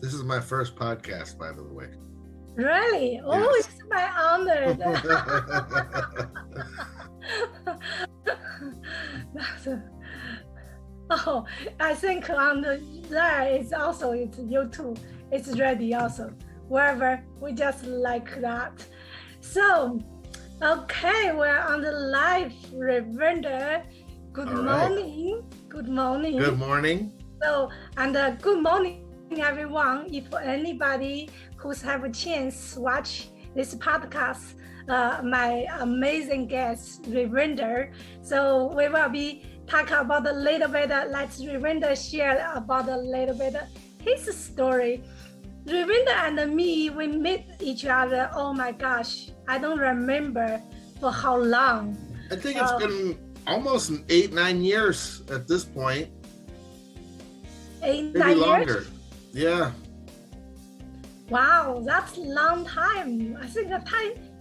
This is my first podcast, by the way. Really? Oh, Yes. it's my honor. Oh, I think on there is also it's YouTube. It's ready also. Wherever we just like that. So, okay, we're on the live, Reverend. Good All right. morning. Good morning. Good morning. So, and good morning, everyone. If anybody who's have a chance to watch this podcast, my amazing guest, Reverend. So we will be talking about a little bit, let's Reverend share about a little bit his story. Reverend and me, we met each other, oh my gosh, I don't remember for how long. I think it's been almost 8-9 years at this point. 8-9 Maybe years? longer. Yeah. Wow, that's a long time. I think the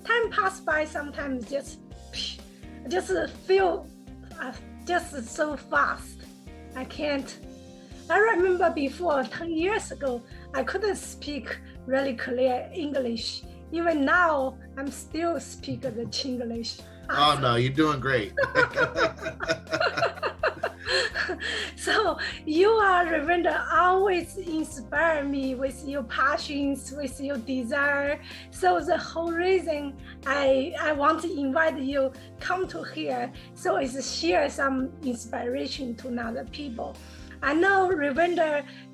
time passed by sometimes just feel just so fast. I can't. I remember before 10 years ago, I couldn't speak really clear English. Even now, I'm still speaking the Chinglish. Oh no, you're doing great. So you are, Reverend, always inspire me with your passions, with your desire. So the whole reason I want to invite you come to here, so is share some inspiration to other people. I know Reverend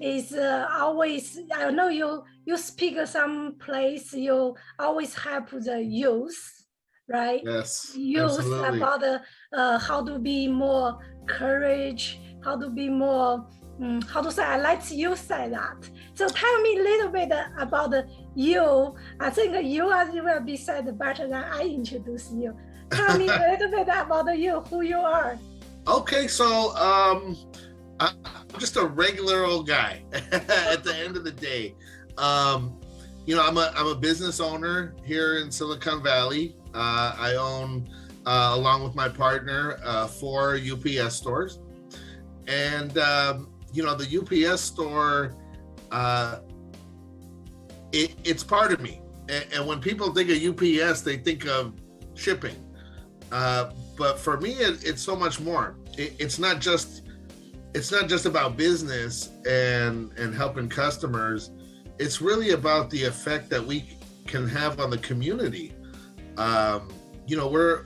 is always, I know you speak some place, you always help the youth, right? Yes, Youth absolutely. about how to be more courage, how to be more, how to say, I like you say that. So tell me a little bit about you. I think you will be said better than I introduce you. Tell me a little bit about you, who you are. Okay, so I'm just a regular old guy at the end of the day. You know, I'm a business owner here in Silicon Valley. I own, along with my partner, 4 UPS stores. And, you know, the UPS store, it's part of me. And when people think of UPS, they think of shipping. But for me, it's so much more. It's not just about business and helping customers. It's really about the effect that we can have on the community. You know,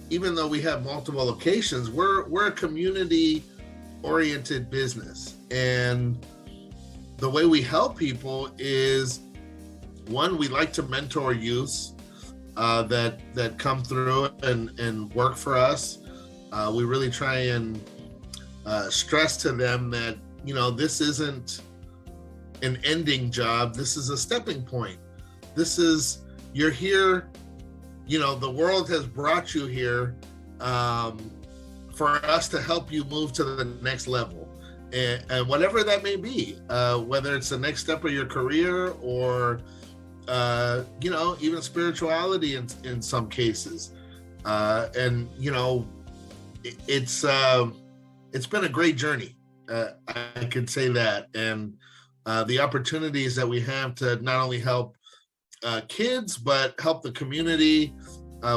even though we have multiple locations, we're a community-oriented business, and the way we help people is, one, we like to mentor youths that come through and work for us. We really try and stress to them that, you know, this isn't an ending job. This is a stepping point. You're here, you know, the world has brought you here for us to help you move to the next level. And whatever that may be, whether it's the next step of your career or, you know, even spirituality in some cases. And, you know, it's been a great journey. I could say that. And the opportunities that we have to not only help kids, but help the community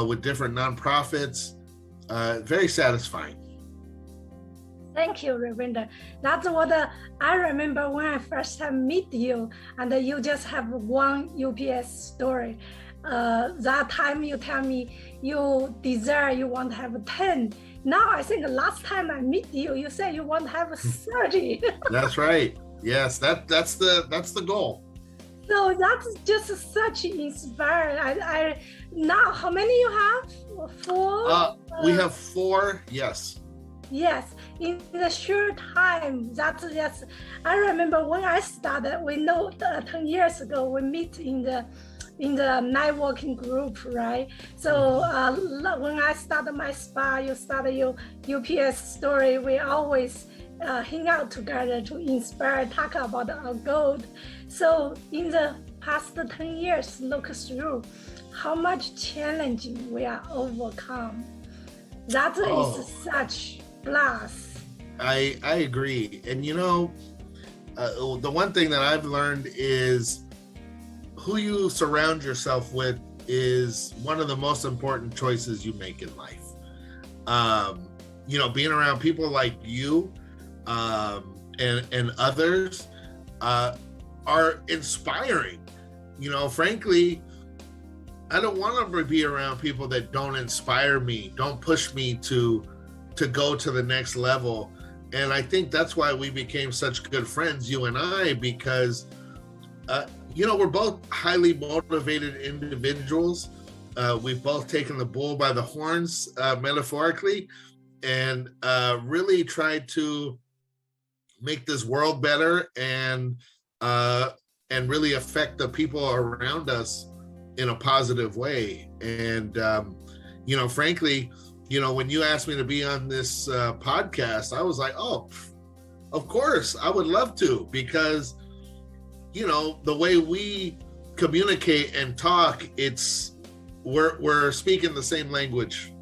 with different nonprofits, very satisfying. Thank you, Reverend. That's what I remember when I first time meet you, and you just have one UPS story. That time you tell me you want to have 10. Now I think last time I meet you, you said you want to have 30. That's right. Yes, that's the goal. So that's just such inspiring. I now how many you have? 4? We have 4. Yes. Yes, in the short time, that's just, I remember when I started, we know 10 years ago, we meet in the networking group, right? So when I started my spa, you started your UPS story, we always hang out together to inspire, talk about our goal. So in the past 10 years, look through how much challenging we are overcome. That is such plus. I agree. And you know, the one thing that I've learned is who you surround yourself with is one of the most important choices you make in life. Being around people like you and others are inspiring. Frankly, I don't want to be around people that don't inspire me, don't push me to go to the next level. And I think that's why we became such good friends, you and I, because we're both highly motivated individuals. We've both taken the bull by the horns, metaphorically, and really tried to make this world better and really affect the people around us in a positive way. And frankly, when you asked me to be on this podcast, I was like, oh, of course, I would love to, because the way we communicate and talk, we're speaking the same language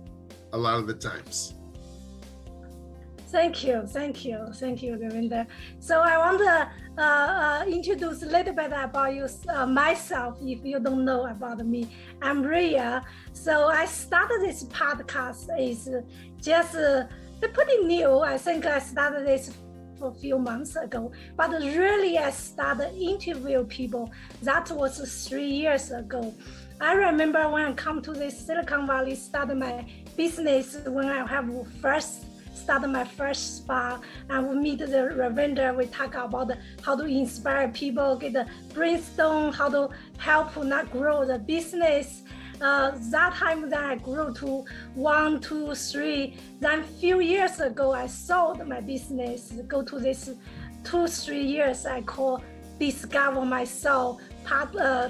a lot of the times. Thank you, Ravinder. So I want to introduce a little bit about myself, if you don't know about me. I'm Riya. So I started this podcast is just pretty new. I think I started this a few months ago, but really I started interview people. That was 3 years ago. I remember when I come to this Silicon Valley, started my business when I have started my first spa, and we meet the Ravinder. We talk about how to inspire people, get the brainstorm, how to help not grow the business. That time then I grew to 1, 2, 3. Then few years ago, I sold my business. Go to this 2-3 years I call discover myself.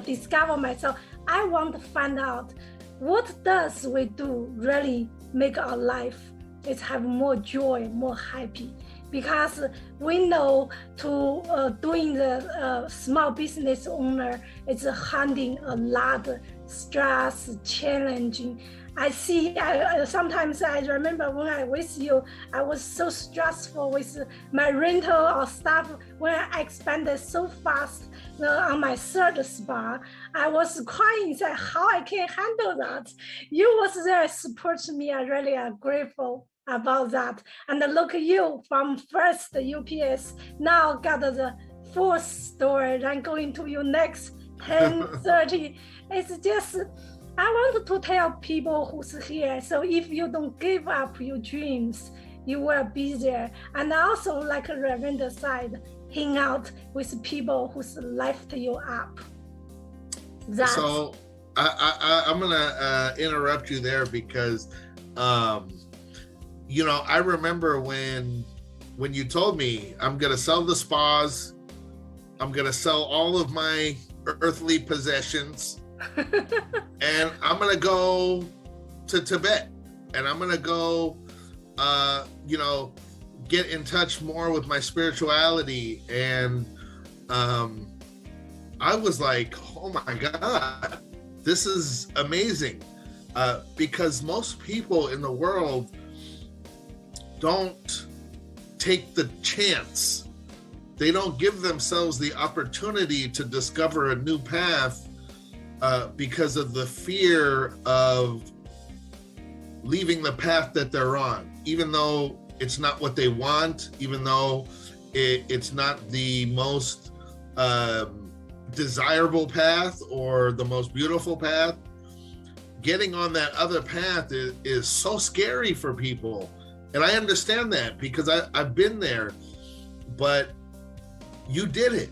Discover myself. I want to find out what does we do really make our life is have more joy, more happy, because we know to doing the small business owner is handling a lot of stress, challenging. Sometimes I remember when I with you, I was so stressful with my rental or stuff when I expanded so fast on my third spa. I was crying inside how I can handle that. You was there support me. I really am grateful about that. And look at you from first UPS, now got the 4th store, then going to your next 10, 30. It's just, I want to tell people who's here, so if you don't give up your dreams, you will be there. And also, like Ravinder said, hang out with people who's lift you up. So I'm gonna interrupt you there, because I remember when you told me I'm gonna sell the spas, I'm gonna sell all of my earthly possessions, and I'm gonna go to Tibet, and I'm gonna go get in touch more with my spirituality. And I was like, oh my God, this is amazing, because most people in the world don't take the chance. They don't give themselves the opportunity to discover a new path because of the fear of leaving the path that they're on, even though it's not what they want, even though it's not the most desirable path or the most beautiful path. Getting on that other path is so scary for people. And I understand that, because I've been there, but you did it.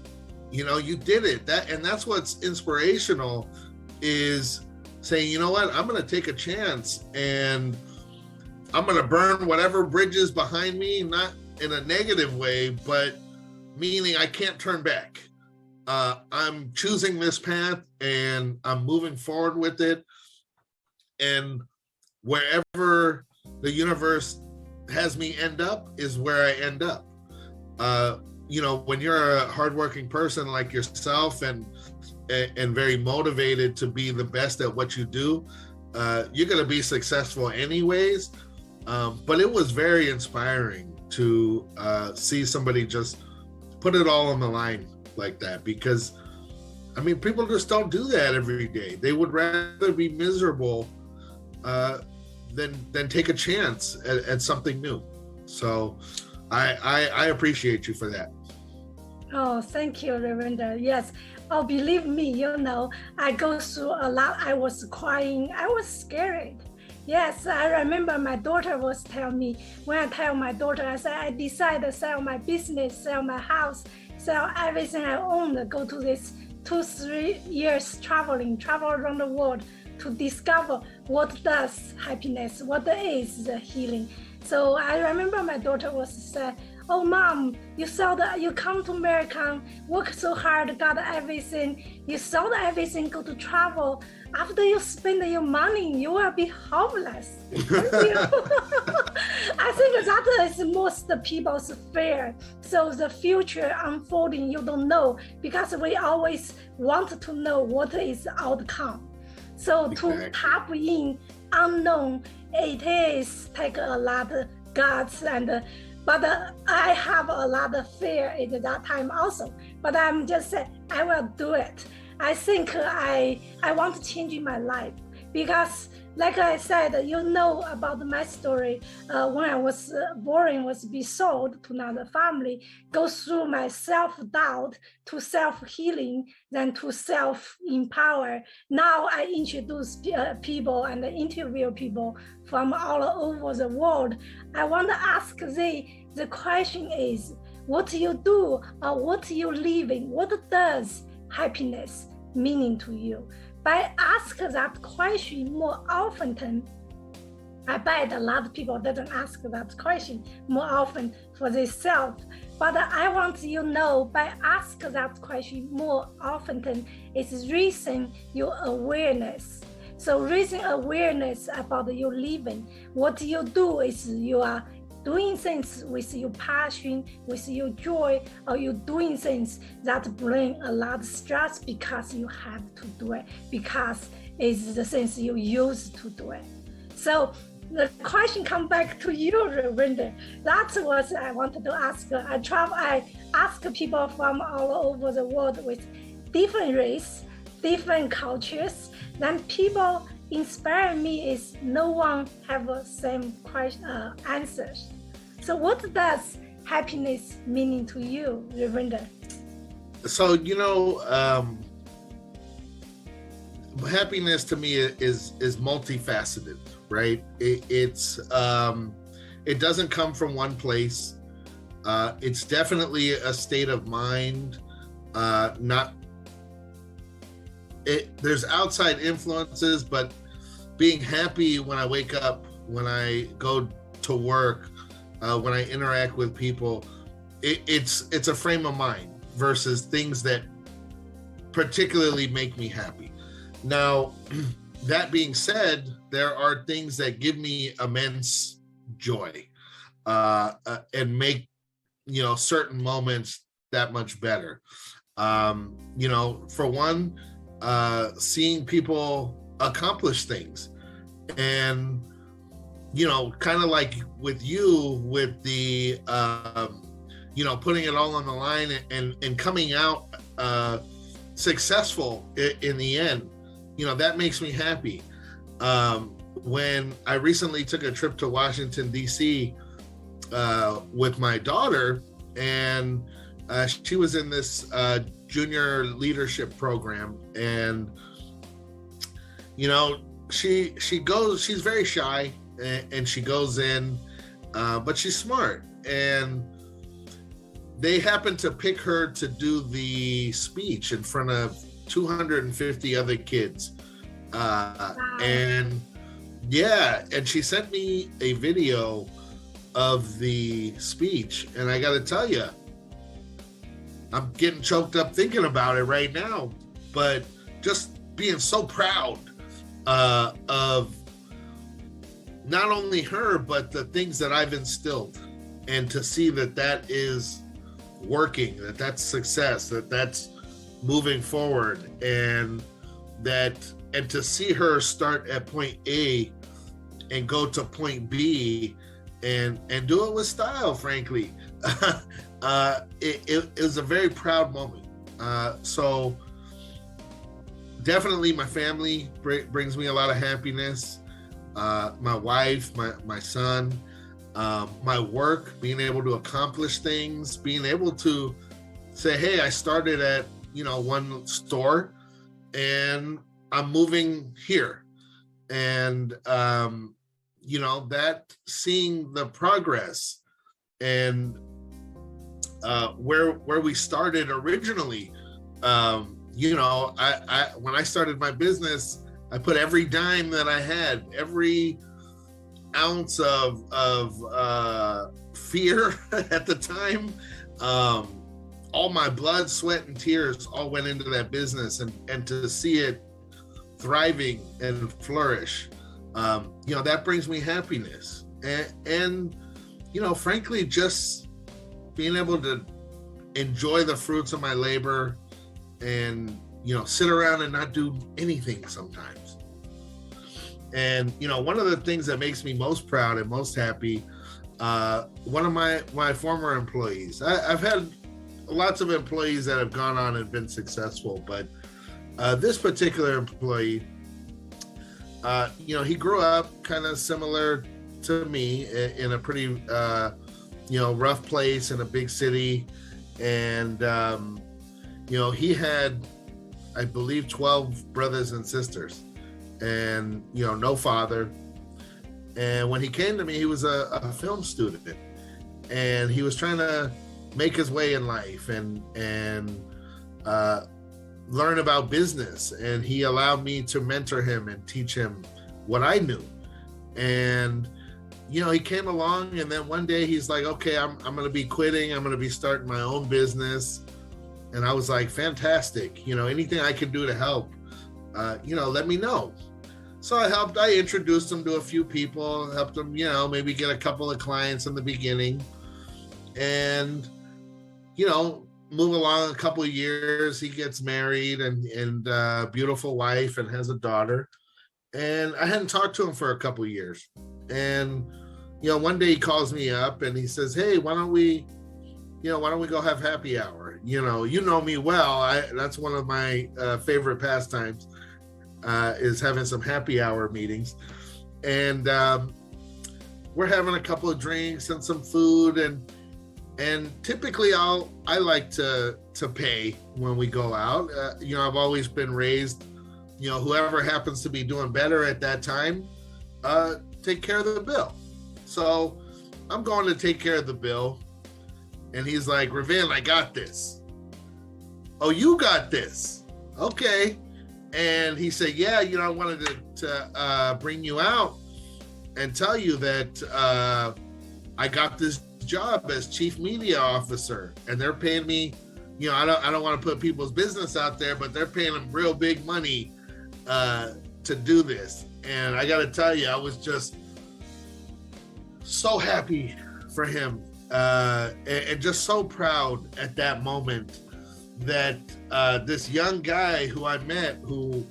You did it. That's what's inspirational, is saying, you know what, I'm going to take a chance and I'm going to burn whatever bridges behind me, not in a negative way, but meaning I can't turn back. I'm choosing this path and I'm moving forward with it. And wherever the universe has me end up is where I end up. When you're a hardworking person like yourself and very motivated to be the best at what you do, you're going to be successful anyways. But it was very inspiring to see somebody just put it all on the line like that, because I mean, people just don't do that every day. They would rather be miserable than take a chance at something new. So I appreciate you for that. Oh, thank you, Lavender. Yes. Oh, believe me, you know, I go through a lot. I was crying. I was scared. Yes, I remember my daughter was telling me, when I tell my daughter, I said, I decided to sell my business, sell my house, sell everything I own, go to this 2-3 years travel around the world to discover what does happiness, what is the healing. So I remember my daughter was said, oh mom, you come to America, work so hard, got everything, you sold everything, go to travel. After you spend your money, you will be homeless. I think that is most people's fear. So the future unfolding, you don't know, because we always want to know what is the outcome. So to tap in unknown, it is take a lot of guts but I have a lot of fear at that time also. But I'm just saying, I will do it. I think I want to change my life, because like I said, you know about my story. When I was born, was be sold to another family, go through my self-doubt to self-healing, then to self-empower. Now I introduce people and interview people from all over the world. I want to ask the question is, what do you do or what are you living? What does happiness meaning to you? By asking that question more often, I bet a lot of people doesn't ask that question more often for themselves. But I want you to know, by asking that question more often, it's raising your awareness. So raising awareness about your living. What you do is you are doing things with your passion, with your joy, or you're doing things that bring a lot of stress because you have to do it, because it's the things you used to do it. So the question comes back to you, Ravindra. That's what I wanted to ask. I ask people from all over the world with different race, different cultures. Then people inspire me is no one have the same question, answers. So what does happiness meaning to you, Ravindra? So, you know, happiness to me is multifaceted, right? It doesn't come from one place. It's definitely a state of mind. There's outside influences, but being happy when I wake up, when I go to work, when I interact with people, it's a frame of mind versus things that particularly make me happy. Now, that being said, there are things that give me immense joy and make, you know, certain moments that much better. You know, for one, seeing people accomplish things, and you know, kind of like with you, with the you know, putting it all on the line and coming out successful in the end, you know, that makes me happy. When I recently took a trip to Washington, D.C. With my daughter, and she was in this junior leadership program, and you know, she's very shy, and she goes in, but she's smart, and they happened to pick her to do the speech in front of 250 other kids. Wow. And yeah, and she sent me a video of the speech, and I gotta tell you, I'm getting choked up thinking about it right now, but just being so proud of not only her, but the things that I've instilled, and to see that is working, that's success, that's moving forward, and to see her start at point A and go to point B and do it with style, frankly. it was a very proud moment. So definitely my family brings me a lot of happiness. My wife, my son, my work, being able to accomplish things, being able to say, hey, I started at, one store and I'm moving here. And, that seeing the progress and where we started originally, I when I started my business, I put every dime that I had, every ounce of fear at the time, all my blood, sweat, and tears all went into that business, and to see it thriving and flourish, that brings me happiness, and frankly, just being able to enjoy the fruits of my labor and sit around and not do anything sometimes. And one of the things that makes me most proud and most happy, one of my former employees, I've had lots of employees that have gone on and been successful, but this particular employee, he grew up kind of similar to me in a pretty rough place in a big city, and he had, I believe, 12 brothers and sisters, and no father. And when he came to me, he was a film student, and he was trying to make his way in life and learn about business. And he allowed me to mentor him and teach him what I knew. And he came along, and then one day he's like, okay, I'm going to be quitting. I'm going to be starting my own business. And I was like, fantastic. Anything I can do to help, let me know. So I introduced him to a few people, helped him, maybe get a couple of clients in the beginning, and, move along a couple of years. He gets married and beautiful wife and has a daughter. And I hadn't talked to him for a couple of years. And, one day he calls me up and he says, hey, why don't we go have happy hour? You know me well. That's one of my favorite pastimes, is having some happy hour meetings. And we're having a couple of drinks and some food, and typically I like to pay when we go out. I've always been raised, whoever happens to be doing better at that time, take care of the bill. So I'm going to take care of the bill. And he's like, Ravan, I got this. Oh, you got this? Okay. And he said, yeah, I wanted to bring you out and tell you that I got this job as chief media officer, and they're paying me, I don't want to put people's business out there, but they're paying them real big money to do this. And I got to tell you, I was just so happy for him. And just so proud at that moment that this young guy who I met, who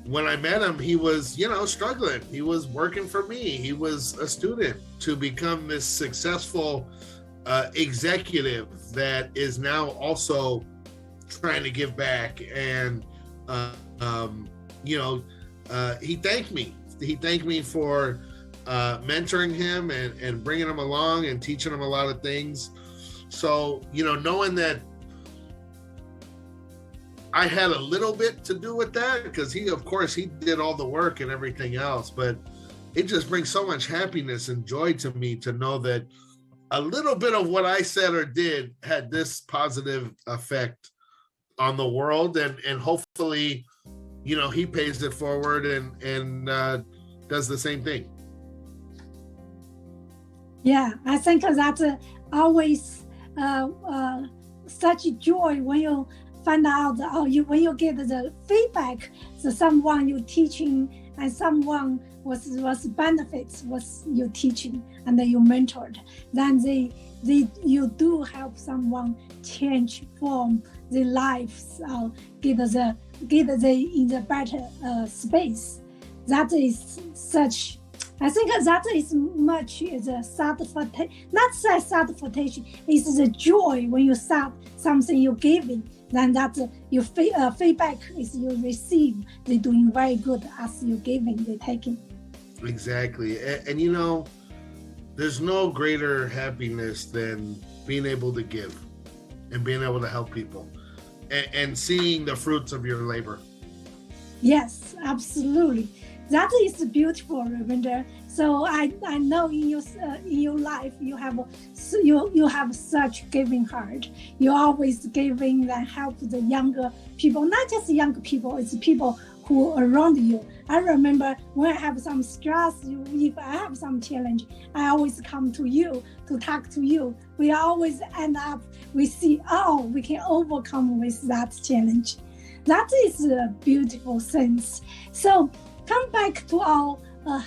when I met him, he was, struggling. He was working for me. He was a student, to become this successful executive that is now also trying to give back. And, he thanked me. He thanked me for mentoring him and bringing him along and teaching him a lot of things. So, knowing that I had a little bit to do with that, because he did all the work and everything else, but it just brings so much happiness and joy to me to know that a little bit of what I said or did had this positive effect on the world, and hopefully, he pays it forward and does the same thing. Yeah, I think that's always such joy when you find out, when you get the feedback that someone you teaching and someone was benefits was you teaching and then you mentored. Then you do help someone change from their lives, get they in the better space. That is such I think that is much is a satisfaction, not satisfaction, it's the joy when you start something you're giving, then that your feedback is you receive, they're doing very good as you're giving, they're taking. Exactly. And you know, there's no greater happiness than being able to give and being able to help people and seeing the fruits of your labor. Yes, absolutely. That is beautiful, Ravinder. So I know in your life you have such giving heart. You're always giving and help the younger people, not just younger people, it's people who are around you. I remember when I have some stress, if I have some challenge, I always come to you to talk to you. We always end up, we see, oh, we can overcome with that challenge. That is a beautiful sense. So come back to our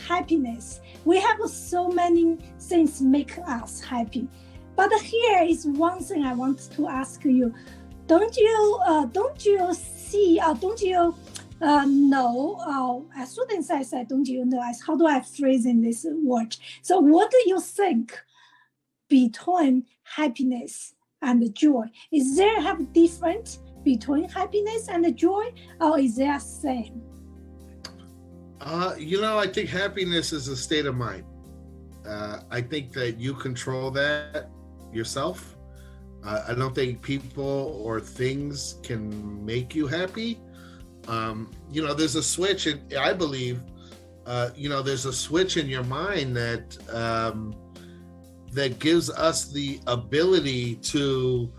happiness. We have so many things make us happy. But here is one thing I want to ask you. Don't you see, don't you know, as students I said, don't you know, how do I phrase in this word? So what do you think between happiness and joy? Is there have difference between happiness and joy, or is there same? You know, I think happiness is a state of mind. I think that you control that yourself. I don't think people or things can make you happy. You know, there's a switch, and I believe, you know, there's a switch in your mind that that gives us the ability to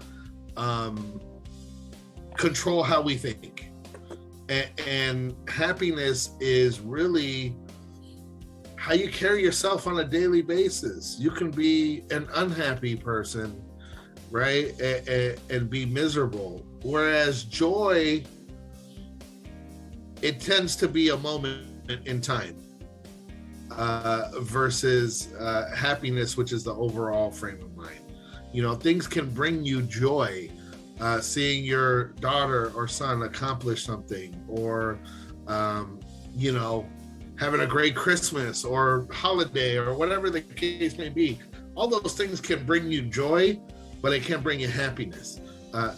control how we think. And happiness is really how you carry yourself on a daily basis. You can be an unhappy person, right? And be miserable. Whereas joy, it tends to be a moment in time versus happiness, which is the overall frame of mind. You know, things can bring you joy. Seeing your daughter or son accomplish something, or you know, having a great Christmas or holiday or whatever the case may be. All those things can bring you joy, but it can't bring you happiness.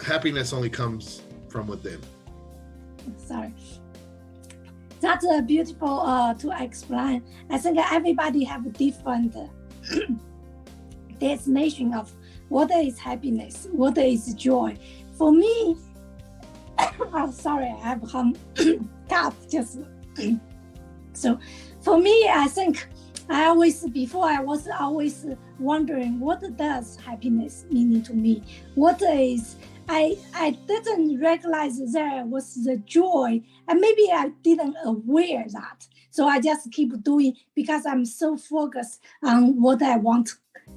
Happiness only comes from within. Sorry. That's beautiful to explain. I think everybody have a different definition of what is happiness, what is joy. For me, I'm sorry, I have cough just. So for me, I think before I was always wondering what does happiness mean to me? What is, I didn't realize there was the joy, and maybe I didn't aware that. So I just keep doing because I'm so focused on what I want to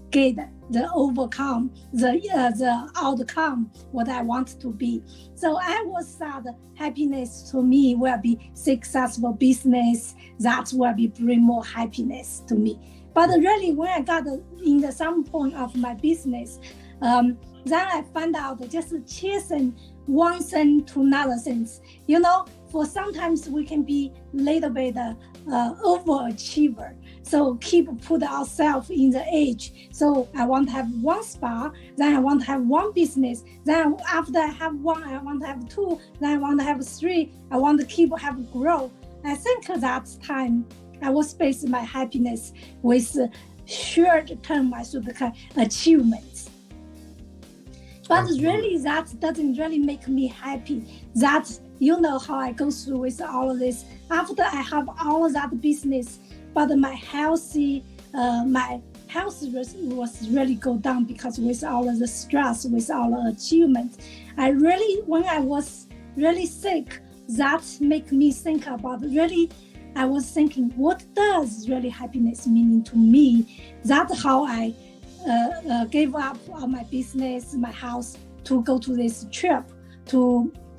get, the overcome, the outcome, what I want to be. So I was thought happiness to me will be successful business. That will be bring more happiness to me. But really, when I got in some point of my business, then I found out just chasing one thing to another things. You know, for sometimes we can be little bit overachiever. So keep put ourselves in the edge. So I want to have one spa, then I want to have one business. Then after I have one, I want to have two, then I want to have three. I want to keep have growth. I think that time I was basing my happiness with short-term achievements. But really, that doesn't really make me happy. That, you know how I go through with all of this. After I have all of that business, but my health was really go down because with all of the stress, with all the achievements. When I was really sick, that make me think about really, I was thinking, what does really happiness mean to me? That's how I gave up on my business, my house, to go to this trip.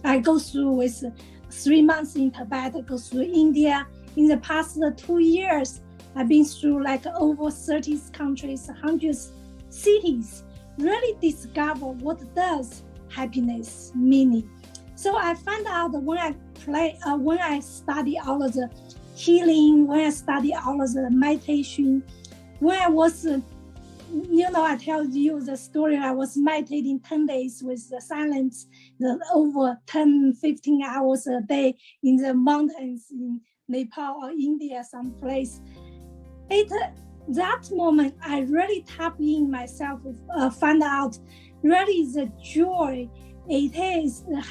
I go through with 3 months in Tibet, go through India. In the past 2 years, I've been through like over 30 countries, 100 cities, really discover what does happiness meaning. So I found out when I study all of the healing, when I study all of the meditation, when I was, I tell you the story, I was meditating 10 days with the silence, over 10, 15 hours a day in the mountains in Nepal or India, someplace. That moment, I really tap in myself, find out really the joy.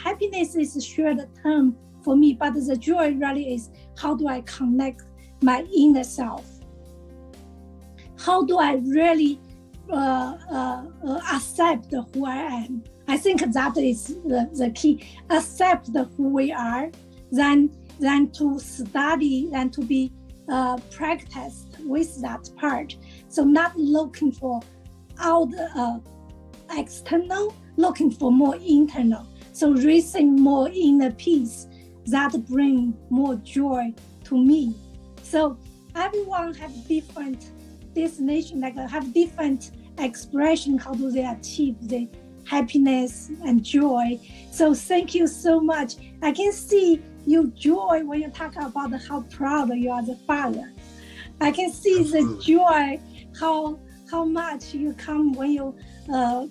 Happiness is a short term for me, but the joy really is how do I connect my inner self? How do I really accept who I am? I think that is the key. Accept who we are, then to study and to be practiced with that part. So not looking for out external, looking for more internal. So raising more inner peace that bring more joy to me. So everyone have different destination, like have different expression. How do they achieve the happiness and joy? So thank you so much. I can see you joy when you talk about how proud you are the father. I can see Absolutely. The joy, how much you come when you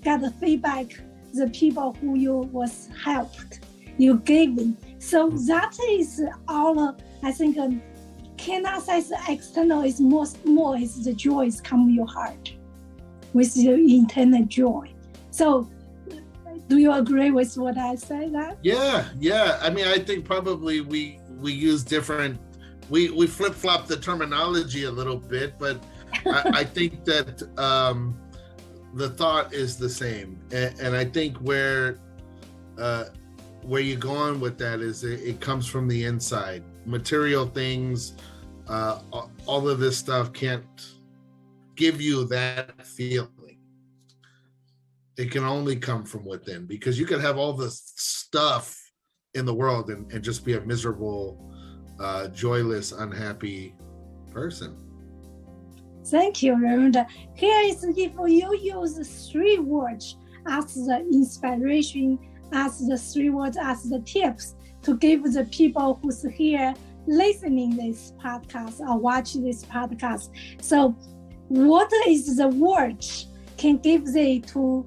get the feedback, the people who you was helped, you giving. So that is all, I think, cannot say the external is more is the joy is come your heart with your internal joy. So do you agree with what I say that? Yeah. I mean, I think probably we use different, we flip-flop the terminology a little bit, but I think that the thought is the same. And I think where you're going with that is it comes from the inside. Material things, all of this stuff can't give you that feeling. It can only come from within, because you could have all the stuff in the world and just be a miserable, joyless, unhappy person. Thank you, Rhonda. Here is if you use 3 words as the inspiration, as the 3 words as the tips to give the people who's here listening this podcast or watch this podcast. So what is the words can give they to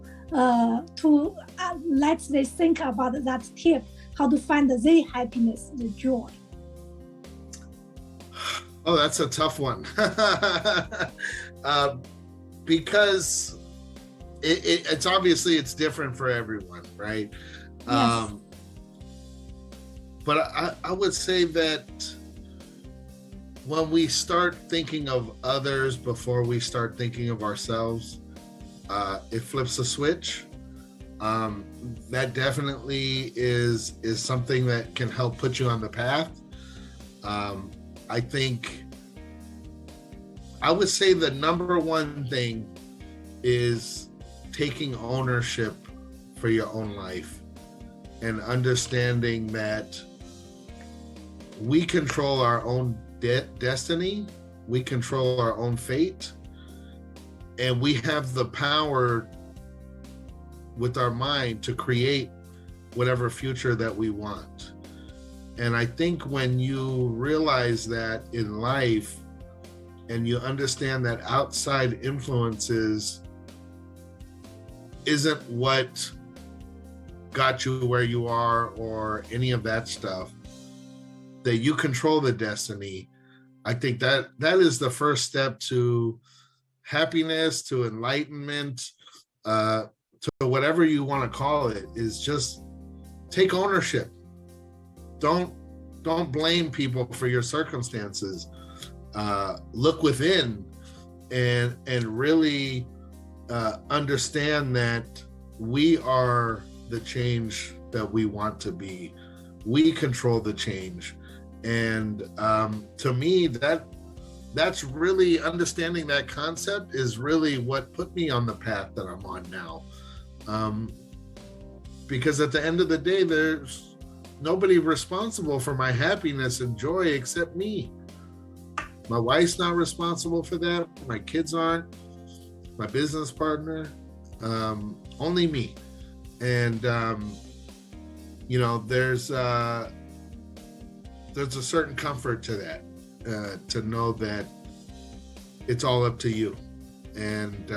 let they think about that tip, how to find the happiness, the joy? Oh, that's a tough one. Because it's obviously it's different for everyone, right? Yes. But I would say that when we start thinking of others before we start thinking of ourselves, it flips a switch. That definitely is something that can help put you on the path. I think I would say the number one thing is taking ownership for your own life and understanding that we control our own destiny, we control our own fate, and we have the power with our mind to create whatever future that we want. And I think when you realize that in life and you understand that outside influences isn't what got you where you are or any of that stuff, that you control the destiny, I think that is the first step to happiness, to enlightenment, to whatever you want to call it, is just take ownership. Don't blame people for your circumstances. Look within and really understand that we are the change that we want to be. We control the change. And to me, that's really understanding that concept is really what put me on the path that I'm on now. Because at the end of the day, there's nobody responsible for my happiness and joy except me. My wife's not responsible for that. My kids aren't. My business partner, only me. And there's a certain comfort to that. to know that it's all up to you. And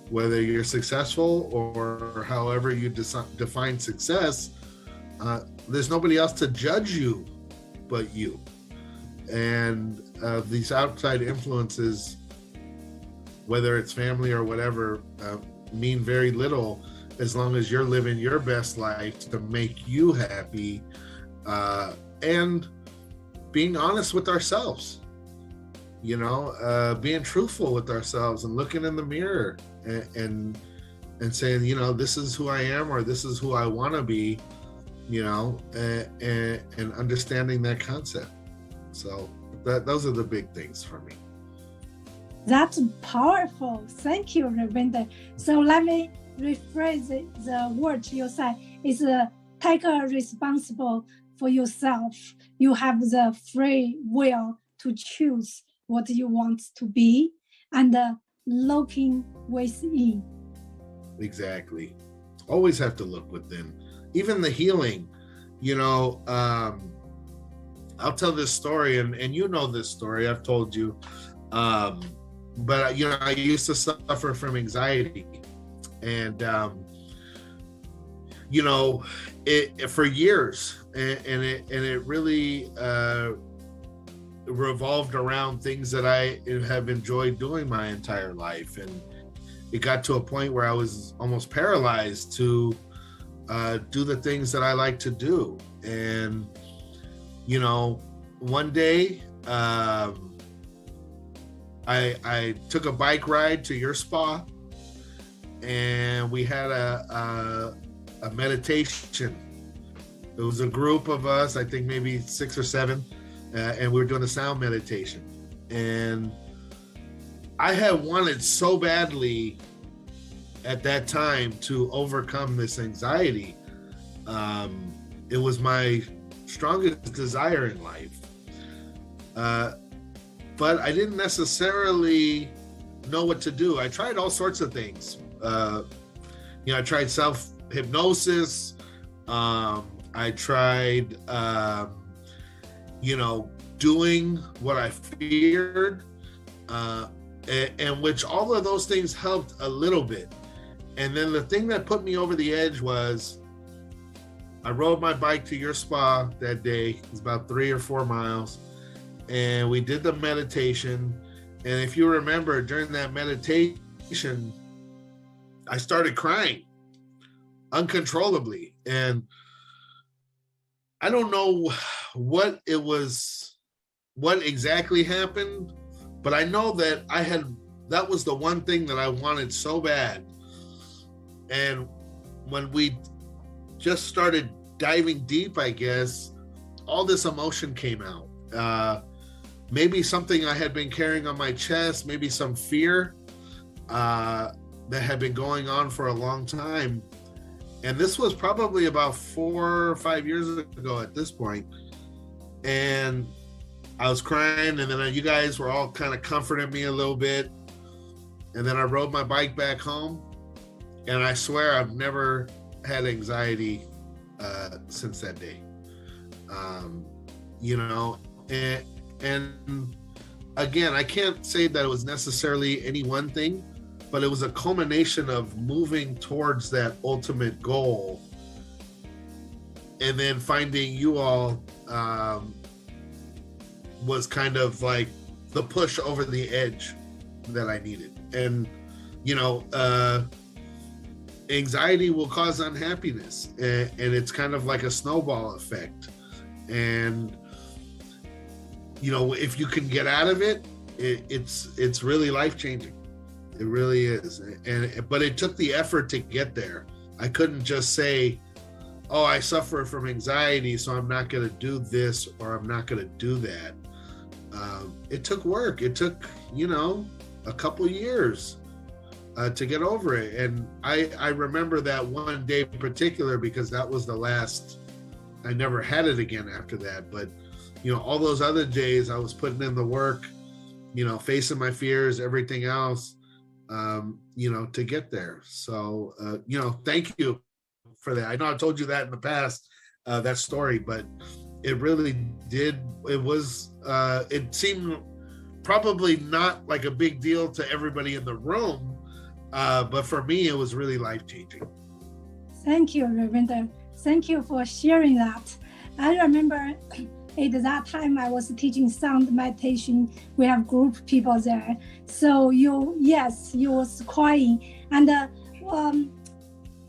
whether you're successful or however you define success, there's nobody else to judge you but you. And these outside influences, whether it's family or whatever, mean very little as long as you're living your best life to make you happy, and being honest with ourselves, being truthful with ourselves and looking in the mirror and saying, this is who I am, or this is who I want to be, and understanding that concept. So those are the big things for me. That's powerful. Thank you, Ravinder. So let me rephrase the word you said is take responsible for yourself. You have the free will to choose what you want to be and looking within. Exactly. Always have to look within. Even the healing, I'll tell this story, and this story, I've told you, but I used to suffer from anxiety, and it for years, and it really revolved around things that I have enjoyed doing my entire life, and it got to a point where I was almost paralyzed to do the things that I like to do. And one day I took a bike ride to your spa, and we had a meditation. It was a group of us, I think maybe 6 or 7, and we were doing a sound meditation. And I had wanted so badly at that time to overcome this anxiety. It was my strongest desire in life. But I didn't necessarily know what to do. I tried all sorts of things. I tried self-hypnosis. I tried, doing what I feared, and which all of those things helped a little bit. And then the thing that put me over the edge was I rode my bike to your spa that day. It was about 3 or 4 miles. And we did the meditation. And if you remember, during that meditation, I started crying uncontrollably. And I don't know what exactly happened, but I know that that was the one thing that I wanted so bad. And when we just started diving deep, I guess, all this emotion came out. Maybe something I had been carrying on my chest, maybe some fear that had been going on for a long time. And this was probably about 4 or 5 years ago at this point. And I was crying, and then you guys were all kind of comforting me a little bit. And then I rode my bike back home. And I swear I've never had anxiety since that day. And again, I can't say that it was necessarily any one thing, but it was a culmination of moving towards that ultimate goal, and then finding you all was kind of like the push over the edge that I needed. And anxiety will cause unhappiness, and it's kind of like a snowball effect. And if you can get out of it, it's really life-changing. It really is. But it took the effort to get there. I couldn't just say, oh, I suffer from anxiety, so I'm not going to do this or I'm not going to do that. It took work. It took a couple years to get over it. And I remember that one day in particular, because that was the last, I never had it again after that. But, all those other days I was putting in the work, facing my fears, everything else, to get there. So, thank you for that. I know I told you that in the past, that story, but, it really did. It seemed probably not like a big deal to everybody in the room, but for me, it was really life-changing. Thank you, Ravinder. Thank you for sharing that. I remember at that time I was teaching sound meditation. We have group people there. So you was crying. And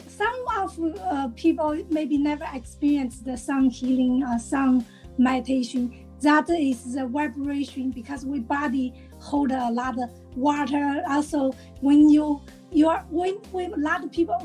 some of people maybe never experienced the sound healing or sound meditation. That is the vibration, because we body hold a lot of water. Also, when when a lot of people,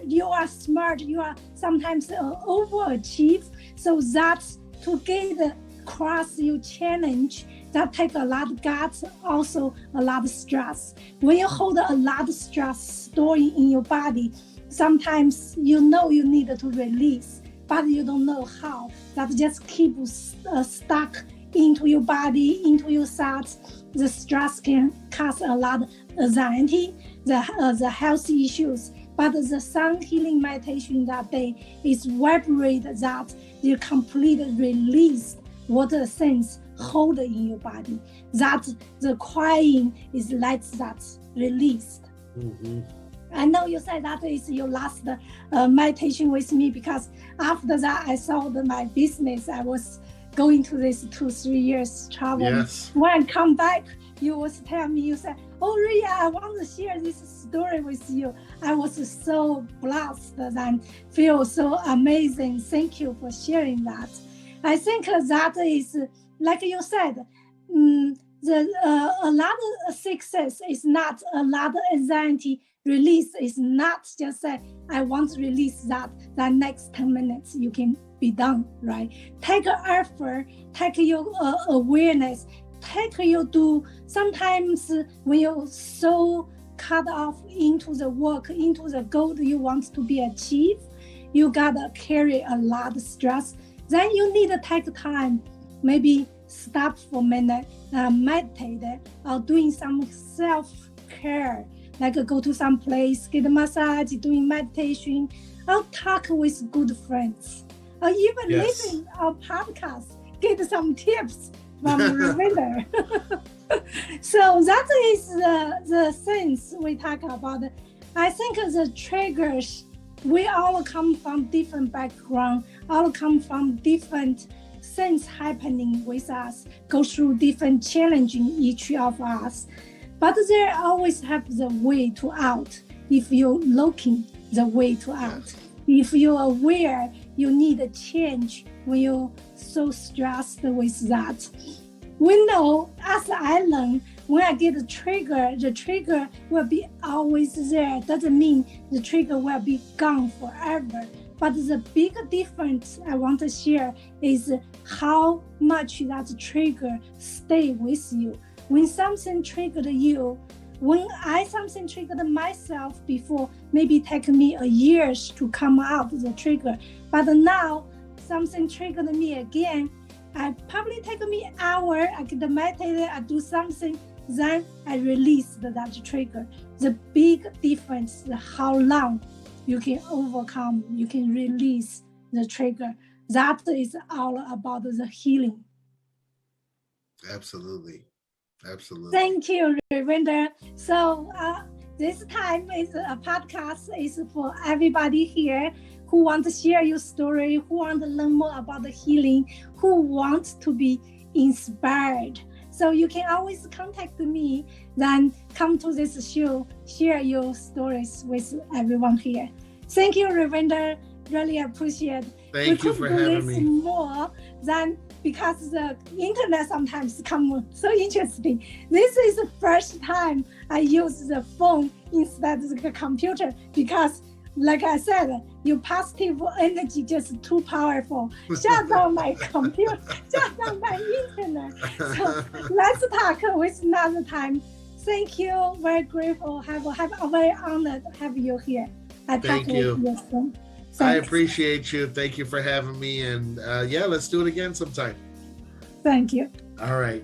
you are smart, you are sometimes overachieve. So that's to get across your challenge, that take a lot of guts, also a lot of stress. When you hold a lot of stress storing in your body, sometimes you know you need to release, but you don't know how. That just keep stuck into your body, into your thoughts. The stress can cause a lot of anxiety, the health issues. But the sound healing meditation that day is vibrate that you completely release what the sense hold in your body. That the crying is like that released. Mm-hmm. I know you said that is your last meditation with me, because after that I sold my business. I was going to this 2-3 years travel. Yes. When I come back, you was tell me, you said, "Oh, Riya, I want to share this story with you." I was so blessed and feel so amazing. Thank you for sharing that. I think that is, like you said, a lot of success is not a lot of anxiety. Release is not just say, I want to release that next 10 minutes you can be done, right? Take effort, take your awareness, take you do. Sometimes when you're so cut off into the work, into the goal you want to be achieved, you gotta carry a lot of stress. Then you need to take time, maybe stop for a minute, meditate, or doing some self-care, like go to some place, get a massage, doing meditation, or talk with good friends, or even listen our podcast, get some tips from Ravinder. So that is the things we talk about. I think the triggers, we all come from different background, all come from different things happening with us, go through different challenging each of us. But there always have the way to out if you're looking the way to out. If you're aware you need a change when you're so stressed with that. We know, as I learn, when I get a trigger, the trigger will be always there. Doesn't mean the trigger will be gone forever. But the big difference I want to share is how much that trigger stay with you. When something triggered you, when something triggered myself before, maybe take me a years to come out the trigger. But now something triggered me again, I probably take me an hour, I get meditate, I do something, then I release that trigger. The big difference is how long you can overcome, you can release the trigger. That is all about the healing. Absolutely. Absolutely. Thank you, Ravinder. So this time is a podcast is for everybody here who want to share your story, who want to learn more about the healing, who want to be inspired. So you can always contact me, then come to this show, share your stories with everyone here. Thank you, Ravinder. Really appreciate it. Thank you for having me. More than because the internet sometimes come so interesting. This is the first time I use the phone instead of the computer, because like I said, your positive energy just too powerful. Shut down my computer, shut down my internet. So let's talk with another time. Thank you, very grateful, have very honored to have you here. Thank you. I appreciate you. Thank you for having me. And let's do it again sometime. Thank you. All right.